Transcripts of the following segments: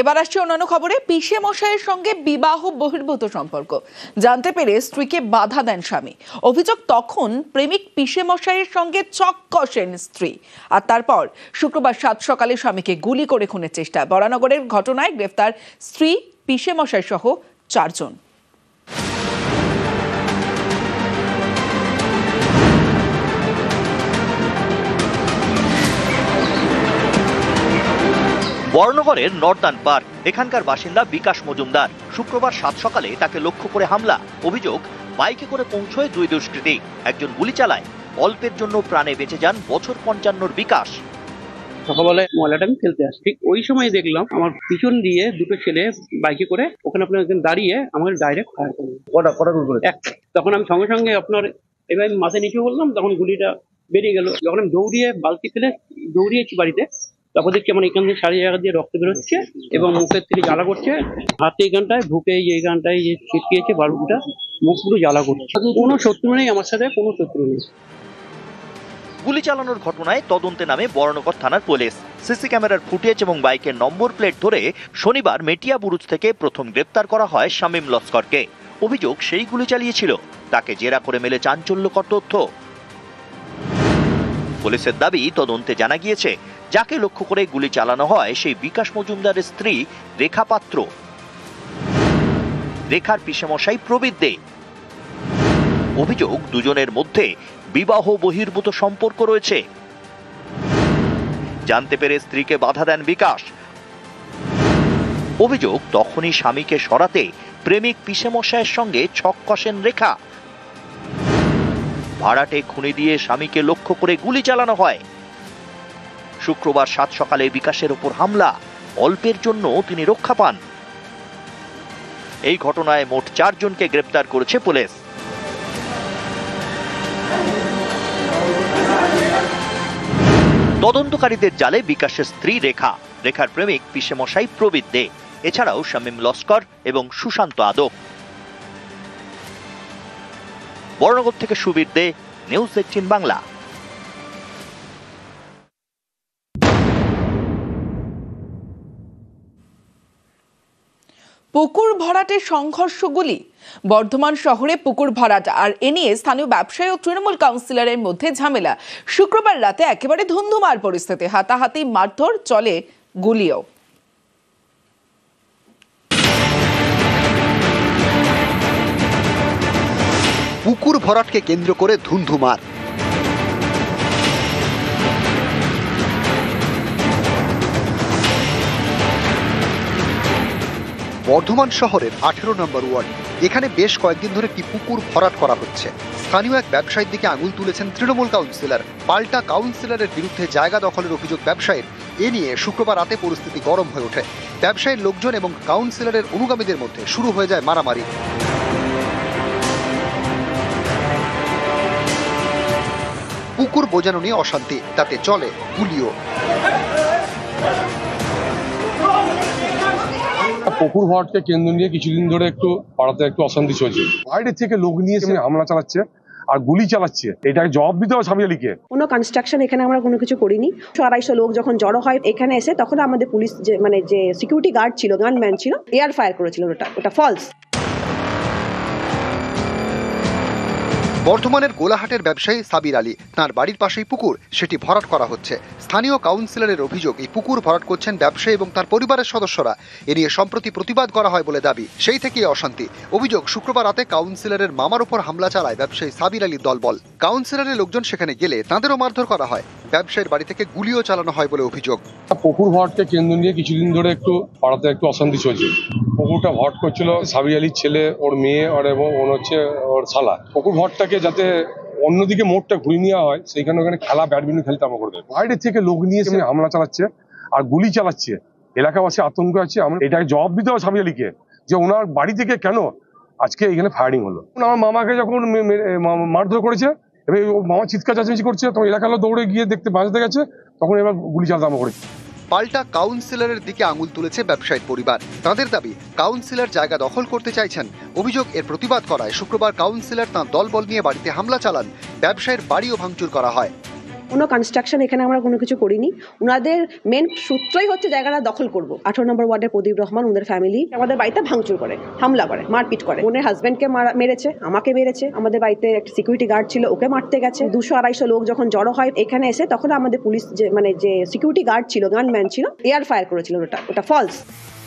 এবার আসছে অন্যান্য খবরে। পিসে মশাইয়ের সঙ্গে বিবাহ বহির্ভূত সম্পর্ক জানতে পেরে স্ত্রীকে বাধা দেন স্বামী। অভিযোগ, তখন প্রেমিক পিসে মশাইয়ের সঙ্গে চক কষেন স্ত্রী, আর তারপর শুক্রবার 7 সকালে স্বামীকে গুলি করে খুনের চেষ্টা। বরানগরের ঘটনায় গ্রেফতার স্ত্রী, পিসে মশাই সহ 4 জন। বরানগরের নর্দার্ন পার্ক, এখানকার বাসিন্দা বিকাশ মজুমদার। শুক্রবার 7 সকালে তাকে লক্ষ্য করে হামলা। অভিযোগ, বাইকে করে পৌঁছয় 2 দুষ্কৃতী, একজন গুলি চালায়। অল্পের জন্য প্রাণে বেঁচে যান বছর 55 বিকাশ। সকালবেলায় ময়লাটা আমি ফেলতে আসি, ঠিক ওই সময় দেখলাম আমার পিছন দিয়ে 2টো ছেলে বাইকে করে ওখানে আপনার একজন দাঁড়িয়ে আমাকে ডাইরেক্ট ফায়ার করলো। কটা গুলি করে? একটা। তখন আমি সঙ্গে সঙ্গে আপনার এবার মাথায় নিচু করলাম, তখন গুলিটা বেরিয়ে গেল। যখন আমি দৌড়িয়ে বালতি ফেলে দৌড়িয়েছি বাড়িতে, তখন দেখছি আমার এখান থেকে 4 জায়গা দিয়ে রক্ত বেরোচ্ছে এবং মুখের থেকে জ্বালা করছে। হাতে এইখানটায়, বুকে এইখানটায় যে ছিটকিয়েছে বারুদটা, মুখ পুরো জ্বালা করছে। কোনো শত্রু নেই আমার সাথে, কোনো শত্রু নেই। গুলি চালানোর ঘটনায় তদন্তে নামে বরানগর থানার পুলিশ। সিসি ক্যামেরার ফুটেজ এবং বাইকের নম্বর প্লেট ধরে শনিবার মেটিয়া বুরুজ থেকে প্রথম গ্রেপ্তার করা হয় শামীম লস্করকে। অভিযোগ, সেই গুলি চালিয়েছিল। তাকে জেরা করে মেলে চাঞ্চল্যকর তথ্য। পুলিশের দাবি, তদন্তে জানা গিয়েছে যাকে লক্ষ্য করে গুলি চালানো হয় সেই বিকাশ মজুমদারের স্ত্রী রেখা পাত্র। রেখার পিসেমশাই প্রবীর দে। অভিযোগ, দুজনের মধ্যে বিবাহ বহির্ভূত সম্পর্ক রয়েছে। জানতে পেরে স্ত্রীকে বাধা দেন বিকাশ। অভিযোগ, তখনই স্বামীকে সরাতে প্রেমিক পিসেমশাইয়ের সঙ্গে ছক কষেন রেখা। ভাড়াটে খুনি দিয়ে স্বামীকে লক্ষ্য করে গুলি চালানো হয়। শুক্রবার 7 সকালে বিকাশের ওপর হামলা। অল্পের জন্য তিনি রক্ষা পান। এই ঘটনায় মোট 4 জনকে গ্রেপ্তার করেছে পুলিশ। তদন্তকারীদের জালে বিকাশের স্ত্রী রেখা, রেখার প্রেমিক পিসেমশাই প্রবীর দে, এছাড়াও শামীম লস্কর এবং সুশান্ত আদক। বরানগর থেকে সুবীর দে, নিউজ 18 বাংলা। পুকুর ভরাটের সংঘর্ষগুলি বর্ধমান শহরে পুকুর ভরাট, আর এ নিয়ে স্থানীয় ব্যবসায়ী ও তৃণমূল কাউন্সিলরের মধ্যে ঝামেলা। শুক্রবার রাতে একেবারে ধুন্ধুমার পরিস্থিতি, হাতাহাতি, মারধর, চলে গুলিও। পুকুর ভরাটকে কেন্দ্র করে ধুন্ধুমার। বর্ধমান শহরের 18 নম্বর ওয়ার্ড, এখানে বেশ কয়েকদিন ধরে একটি পুকুর ভরাট করা হচ্ছে। স্থানীয় এক ব্যবসায়ীর দিকে আঙুল তুলেছেন তৃণমূল কাউন্সিলর। পাল্টা কাউন্সিলরের বিরুদ্ধে জায়গা দখলের অভিযোগ ব্যবসায়ীর। এ নিয়ে শুক্রবার রাতে পরিস্থিতি গরম হয়ে ওঠে। ব্যবসায়ীর লোকজন এবং কাউন্সিলরের অনুগামীদের মধ্যে শুরু হয়ে যায় মারামারি। পুকুর বোঝানো নিয়ে অশান্তি, তাতে চলে গুলিও। পুকুর ভরাটকে কেন্দ্র নিয়ে কিছুদিন ধরে একটু পাড়াতে একটু অশান্তি চলছে। বাইরে থেকে লোক নিয়ে এসে হামলা চালাচ্ছে আর গুলি চালাচ্ছে। এটাকে জবাব দিতে হবে স্বামী আলীকে। কোনো কনস্ট্রাকশন এখানে আমরা কোনো কিছু করিনি। 250 লোক যখন জড়ো হয় এখানে এসে, তখন আমাদের পুলিশ যে সিকিউরিটি গার্ড ছিল, গানম্যান ছিল, এয়ার ফায়ার করেছিল। ওটা ফলস। বর্ধমানের গোলাহাটের ব্যবসায়ী সাবির আলী, তাঁর বাড়ির পাশেই পুকুর, সেটি ভরাট করা হচ্ছে। স্থানীয় কাউন্সিলরের অভিযোগ, এই পুকুর ভরাট করছেন ব্যবসায়ী এবং তার পরিবারের সদস্যরা। এ নিয়ে সম্প্রতি প্রতিবাদ করা হয় বলে দাবি। সেই থেকেই অশান্তি। অভিযোগ, শুক্রবার রাতে কাউন্সিলরের মামার উপর হামলা চালায় ব্যবসায়ী সাবির আলীর দলবল। কাউন্সিলরের লোকজন সেখানে গেলে তাঁদেরও মারধর করা হয়। ব্যবসায়ীর বাড়ি থেকে গুলিও চালানো হয় বলে অভিযোগ। পুকুর ভরাটকে কেন্দ্র নিয়ে কিছুদিন ধরে একটু পাড়াতে একটু অশান্তি চলছে। পুকুরটা ভরাট করছিল সাবির আলীর ছেলে, ওর মেয়ে, আর এবং হচ্ছে ওর শালা। পুকুর ভরাটটাকে যাতে অন্যদিকে মোড়টা ঘুরিয়ে নেওয়া হয়, সেইখানে ওখানে খেলা, ব্যাডমিন্টন খেলতে আমরা করবে। বাইরে থেকে লোক নিয়ে এসে হামলা চালাচ্ছে আর গুলি চালাচ্ছে। এলাকাবাসী আতঙ্ক আছে। আমরা এটাকে জবাব দিতে হবে স্বামী আলীকে, যে ওনার বাড়ি থেকে কেন আজকে এখানে ফায়ারিং হলো। আমার মামাকে যখন মারধর করেছে, এবার মামা চিৎকার চেঁচামেচি করছে, তখন এলাকার লোক দৌড়ে গিয়ে দেখতে বাঁচতে গেছে, তখন এবার গুলি চালাতে আমরা করেছি। পাল্টা কাউন্সিলরের দিকে আঙুল তুলেছে ব্যবসায়ীর পরিবার। তাদের দাবি, কাউন্সিলর জায়গা দখল করতে চাইছেন। অভিযোগ, এর প্রতিবাদ করায় শুক্রবার কাউন্সিলর তাঁর দলবল নিয়ে বাড়িতে হামলা চালান। ব্যবসায়ীর বাড়িও ভাঙচুর করা হয়। কোনো কনস্ট্রাকশন এখানে আমরা কোনো কিছু করিনি। ওনাদের মেন সূত্রই হচ্ছে জায়গাটা দখল করব। 18 নম্বর ওয়ার্ডের প্রদীপ রহমান ওদের ফ্যামিলি আমাদের বাড়িতে ভাঙচুর করে, হামলা করে, মারপিট করে। ওনার হাজবেন্ডকে মেরেছে, আমাকে মেরেছে। আমাদের বাড়িতে একটা সিকিউরিটি গার্ড ছিল, ওকে মারতে গেছে। 200-250 লোক যখন জড়ো হয় এখানে এসে, তখন আমাদের পুলিশ যে সিকিউরিটি গার্ড ছিল, গানম্যান ছিল, এয়ার ফায়ার করেছিল। ওটা ফলস।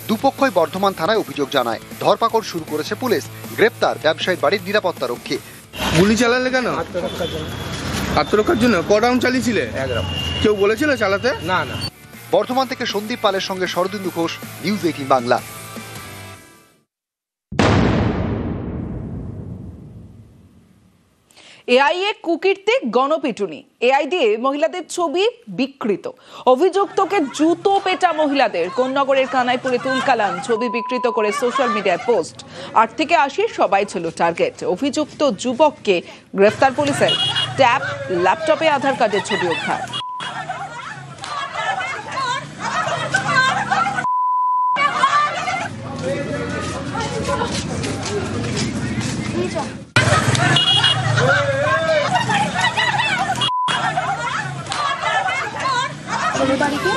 দুপক্ষই বর্ধমান থানায় অভিযোগ জানায়। ধরপাকড় শুরু করেছে পুলিশ। গ্রেপ্তার ব্যবসায়ীর বাড়ির নিরাপত্তা রক্ষী। গুলি চালালে কেন? আত্মরক্ষার জন্য। ক রাউন্ড চালিয়েছিলে? 1 রাউন্ড। কেউ বলেছিল চালাতে? না। বর্ধমান থেকে সন্দীপ পালের সঙ্গে শরদিন্দু ঘোষ, নিউজ 18 বাংলা। এআই এ কুকীর্তি, গণপিটুনি। এআই দিয়ে মহিলাদের ছবি বিকৃত। অভিযুক্তকে জুতো পেটা মহিলাদের। কোন্নগরের কানাইপুরে তুলকালাম। ছবি বিকৃত করে সোশ্যাল মিডিয়ায় পোস্ট। 8 থেকে 80 সবাই ছিল টার্গেট। অভিযুক্ত যুবককে গ্রেফতার পুলিশের। ট্যাব, ল্যাপটপে আধার কার্ডের ছবি উদ্ধার। বাড়িতে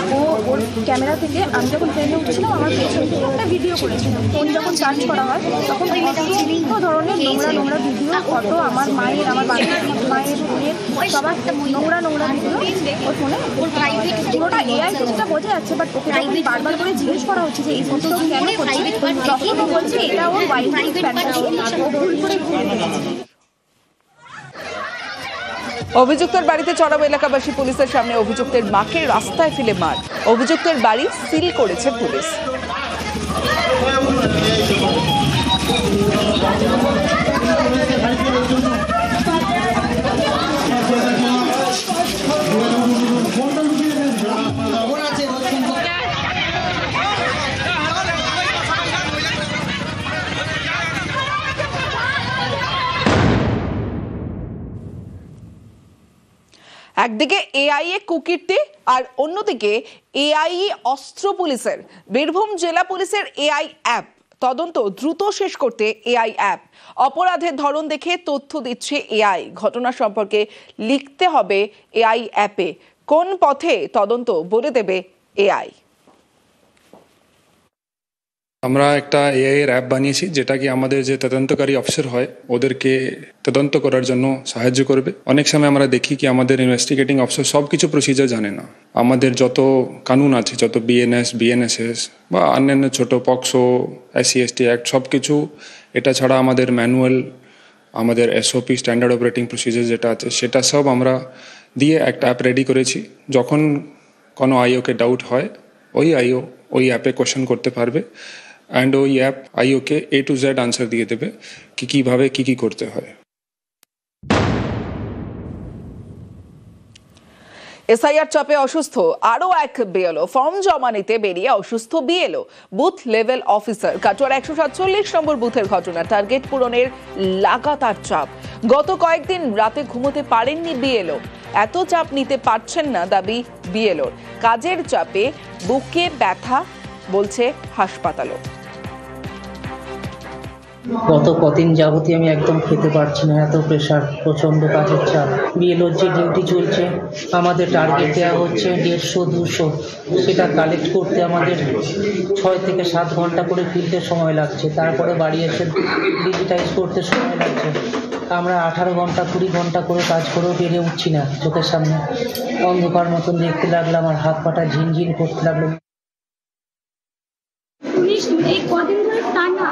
ওর ক্যামেরা থেকে আমি যখন ট্রেনে উঠছিলাম আমার পেছন থেকে একটা ভিডিও করেছিলাম। ফোন যখন চার্জ করা হয় তখন অসংখ্য ধরনের নোংরা ভিডিও, ফটো, আমার মায়ের, আমার মায়ের সবার নোংরা ভিডিও ওর ফোনে। পুরোটা এআই যেটা বোঝা যাচ্ছে, বাট ওকে বারবার করে জিজ্ঞেস করা হচ্ছে যে এই ফটো কেন করছে, তখন বলছে এটা ওর ওয়াইফাই ফ্যান্টাসি, ও ভুল করে অভিযুক্তের বাড়িতে চড়াও এলাকাবাসী। পুলিশের সামনে অভিযুক্তের মাকে রাস্তায় ফেলে মার। অভিযুক্তের বাড়ি সিল করেছে পুলিশ। একদিকে এআই এ কুকীর্তি আর অন্যদিকে এআই অস্ত্র পুলিশের। বীরভূম জেলা পুলিশের এআই অ্যাপ। তদন্ত দ্রুত শেষ করতে এআই অ্যাপ। অপরাধের ধরন দেখে তথ্য দিচ্ছে এআই। ঘটনা সম্পর্কে লিখতে হবে এআই অ্যাপে। কোন পথে তদন্ত বলে দেবে এআই। আমরা একটা এআই এর অ্যাপ বানিয়েছি, যেটা কি আমাদের যে তদন্তকারী অফিসার হয় ওদেরকে তদন্ত করার জন্য সাহায্য করবে। অনেক সময় আমরা দেখি কি আমাদের ইনভেস্টিগেটিং অফিসার সব কিছু প্রসিজার জানে না। আমাদের যত কানুন আছে, যত বিএনএসএস বা অন্যান্য ছোট পক্সো, SC/ST অ্যাক্ট, সব কিছু এটা ছাড়া আমাদের ম্যানুয়াল, আমাদের SOP স্ট্যান্ডার্ড অপারেটিং প্রসিজার যেটা আছে সেটা সব আমরা দিয়ে একটা অ্যাপ রেডি করেছি। যখন কোনো আইওকে ডাউট হয় ওই আইও ওই অ্যাপে কোয়েশ্চেন করতে পারবে অ্যান্ড ওই অ্যাপ আইওকে A to Z আনসার দিয়ে দেবে কি কিভাবে কি করতে হয়। এসআইআর চাপে অসুস্থ আরও এক বিএলও। ফর্ম জমা নিতে বেরিয়ে অসুস্থ বিএলও। Booth level officer. কাটোয়ার 147 নম্বর বুথের ঘটনা। টার্গেট পূরণের লাগাতার চাপ। গত কয়েকদিন রাতে ঘুমোতে পারেননি বিএলও। এত চাপ নিতে পারছেন না দাবি বিএলওর। কাজের চাপে বুকে ব্যথা, বলছে হাসপাতালও। গত কদিন যাবতই আমি একদম খেতে পারছি না, এত প্রেশার, প্রচণ্ড কাজের চাপ। বিএলওর যে ডিউটি চলছে, আমাদের টার্গেট দেওয়া হচ্ছে 150-200, সেটা কালেক্ট করতে আমাদের 6 থেকে 7 ঘন্টা করে ফিরতে সময় লাগছে। তারপরে বাড়ি এসে ডিজিটাইজ করতে সময় লাগছে। আমরা 18 ঘন্টা 20 ঘন্টা করে কাজ করেও পেরে উঠছি না। চোখের সামনে অন্ধকার মতন দেখতে লাগলাম, আর হাত পাটা ঝিনঝিন করতে লাগলো। এই কদিন ধরে টানা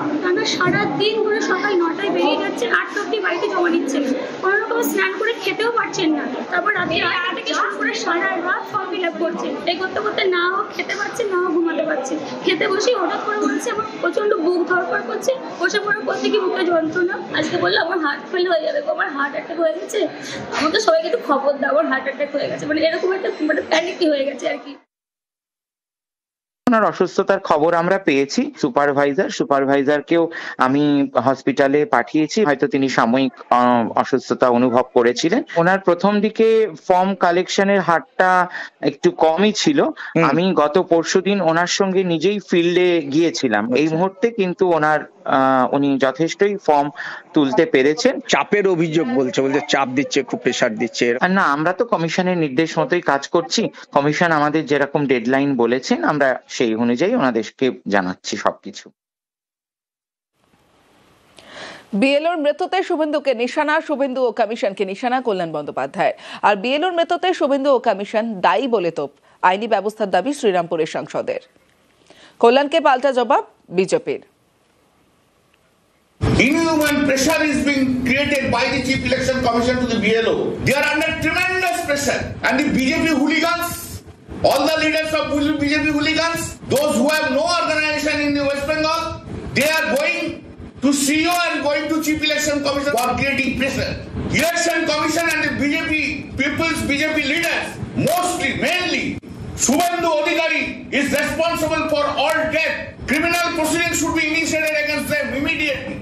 সারাদিন ধরে সকাল 9টায় বেরিয়ে যাচ্ছে, 8টা অব্দি বাড়িতে জমা নিচ্ছেন। কোনো রকম স্নান করে খেতেও পারছেন না। তারপর রাতে 8টা থেকে শুরু করে সারা রাত ফর্ম ফিল আপ করছেন। এই করতে করতে না হোক খেতে পারছেন, না হোক ঘুমাতে পারছেন। খেতে বসেই হঠাৎ করে বলছে আমার প্রচণ্ড বুক ধরপড় করছে। বসে পড়ে করতে কি বুকে যন্ত্রণা। আজকে বললো আমার হার্ট ফেল হয়ে যাবে, আমার হার্ট অ্যাটাক হয়ে গেছে। আমাকে সবাইকে একটু খবর দাও, আমার হার্ট অ্যাটাক হয়ে গেছে। মানে এরকম একটা প্যানিকই হয়ে গেছে আর কি। ওনার অসুস্থতার খবর আমরা পেয়েছি। সুপারভাইজারকেও আমি হসপিটালে পাঠিয়েছি। হয়তো তিনি সাময়িক অসুস্থতা অনুভব করেছিলেন। ওনার প্রথম দিকে ফর্ম কালেকশনের হারটা একটু কমই ছিল। আমি গত পরশুদিন ওনার সঙ্গে নিজেই ফিল্ডে গিয়েছিলাম। এই মুহূর্তে কিন্তু ওনার উনি যথেষ্টই ফর্ম তুলতে পেরেছেন। চাপের অভিযোগ বলছে চাপ দিচ্ছে, খুব প্রেসার দিচ্ছে। না, আমরা তো কমিশনের নির্দেশ মতোই কাজ করছি। কমিশন আমাদের যেরকম ডেডলাইন বলেছেন আমরা সেই অনুযায়ী ওনাদেরকে জানাচ্ছি সবকিছু। বিএলওর মৃত্যুতে শুভেন্দুকে নিশানা, শুভেন্দু ও কমিশনকে নিশানা কল্যাণ বন্দ্যোপাধ্যায়। আর বিএলওর মৃত্যুতে শুভেন্দু ও কমিশন দায়ী বলে তোপ আইনি ব্যবস্থার দাবি শ্রীরামপুরের সাংসদের। কল্যাণকে পাল্টা জবাব বিজেপির। Inhuman pressure is being created by the Chief Election Commission to the BLO. They are under tremendous pressure. And the BJP hooligans, all the leaders of BJP hooligans, those who have no organization in the West Bengal, they are going to CEO and going to Chief Election Commission for creating pressure. Election Commission and the BJP leaders, mainly, Shubhendu Adhikari is responsible for all death. Criminal proceedings should be initiated against them immediately.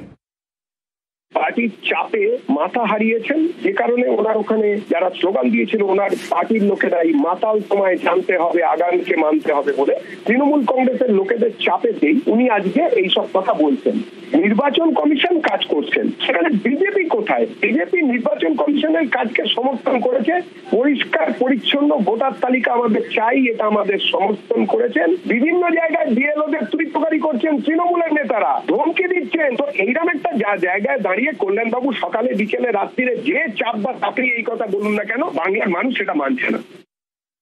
পার্টির চাপে মাথা হারিয়েছেন, যে কারণে ওনার ওখানে যারা slogan দিয়েছিল ওনার পার্টির লোকেরাই মাতাল তোমায় জানতে হবে, আগামীকে মানতে হবে বলে তৃণমূল কংগ্রেসের লোকেদের চাপেতেই উনি আজকে এইসব কথা বলছেন। নির্বাচন কমিশন কাজ করছেন, সেখানে বিজেপি কোথায়? বিজেপি নির্বাচন কমিশনের কাজকে সমর্থন করেছে। পরিষ্কার পরিচ্ছন্ন ভোটার তালিকা আমাদের চাই, এটা আমাদের সমর্থন করেছেন। বিভিন্ন জায়গায় বিএলওদের তুলিতকারী করছেন তৃণমূলের নেতারা, ধমকি দিচ্ছেন। তো এইরকম একটা জায়গায় দাঁড়িয়ে কল্যাণবাবু সকালে বিকেলে রাত্রিরে যে চাপ বা চাকরি এই কথা বলুন না কেন, বাংলার মানুষ সেটা মানছে না।